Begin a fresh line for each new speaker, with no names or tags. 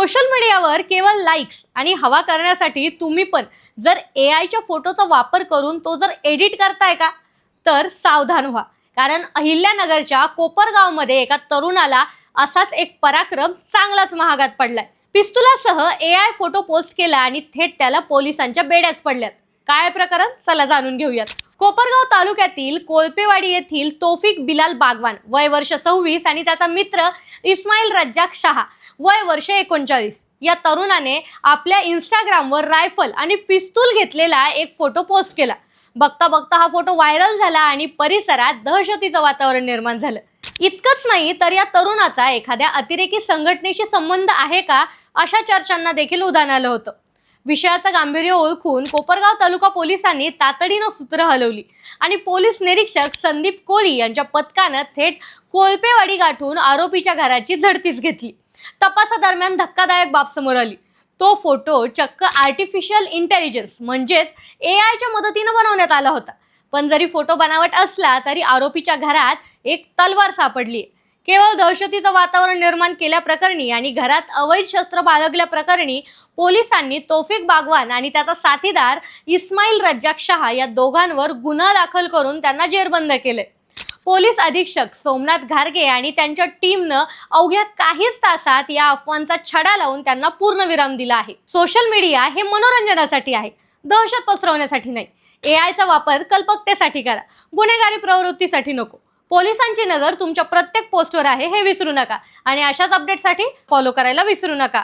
Social मीडियावर केवळ likes आणि हवा करण्यासाठी तुम्ही पण जर एआयच्या फोटोचा वापर करून तो जर एडिट करताय का, तर सावधान व्हा. कारण अहिल्यानगरच्या कोपरगावमध्ये एका तरुणाला असाच एक पराक्रम चांगलाच महागात पडलाय. पिस्तुलासह एआय फोटो पोस्ट केला आणि थेट त्याला पोलिसांच्या बेड्याच पडल्यात. काय प्रकरण, चला जाणून घेऊयात. कोपरगाव तालुक्यातील कोळपेवाडी येथील तौफिक बिलाल बागवान, वय वर्ष 26, आणि त्याचा मित्र इस्माईल रज्जाक शहा, वय वर्ष 39, या तरुणाने आपल्या इंस्टाग्रामवर रायफल आणि पिस्तूल घेतलेला एक फोटो पोस्ट केला. बघता बघता हा फोटो व्हायरल झाला आणि परिसरात दहशतीचं वातावरण निर्माण झालं. इतकंच नाही तर या तरुणाचा एखाद्या अतिरेकी संघटनेशी संबंध आहे का, अशा चर्चांना देखील उधाण आलं होतं. विषयाचं गांभीर्य ओळखून कोपरगाव तालुका पोलिसांनी तातडीनं सूत्र हलवली आणि पोलीस निरीक्षक संदीप कोळी यांच्या पथकानं थेट कोळपेवाडी गाठून आरोपीच्या घराची झडतीच घेतली. तपासादरम्यान धक्कादायक बाब समोर आली. तो फोटो चक्क आर्टिफिशियल इंटेलिजन्स म्हणजेच एआयच्या मदतीनं बनवण्यात आला होता. पण जरी फोटो बनावट असला तरी आरोपीच्या घरात एक तलवार सापडली. केवळ दहशतीचं वातावरण निर्माण केल्याप्रकरणी आणि घरात अवैध शस्त्र बाळगल्याप्रकरणी पोलिसांनी तौफिक बागवान आणि त्याचा साथीदार इस्माईल रज्जाक शहा या दोघांवर गुन्हा दाखल करून त्यांना जेरबंद केले. पोलीस अधीक्षक सोमनाथ घारगे आणि त्यांच्या टीमनं अवघ्या काहीच तासात या अफवांचा छडा लावून त्यांना पूर्णविराम दिला आहे. सोशल मीडिया हे मनोरंजनासाठी आहे, दहशत पसरवण्यासाठी नाही. एआयचा वापर कल्पकतेसाठी करा, गुन्हेगारी प्रवृत्तीसाठी नको. पोलिसांची नजर तुमच्या प्रत्येक पोस्टवर आहे हे विसरू नका आणि अशाच अपडेटसाठी फॉलो करायला विसरू नका.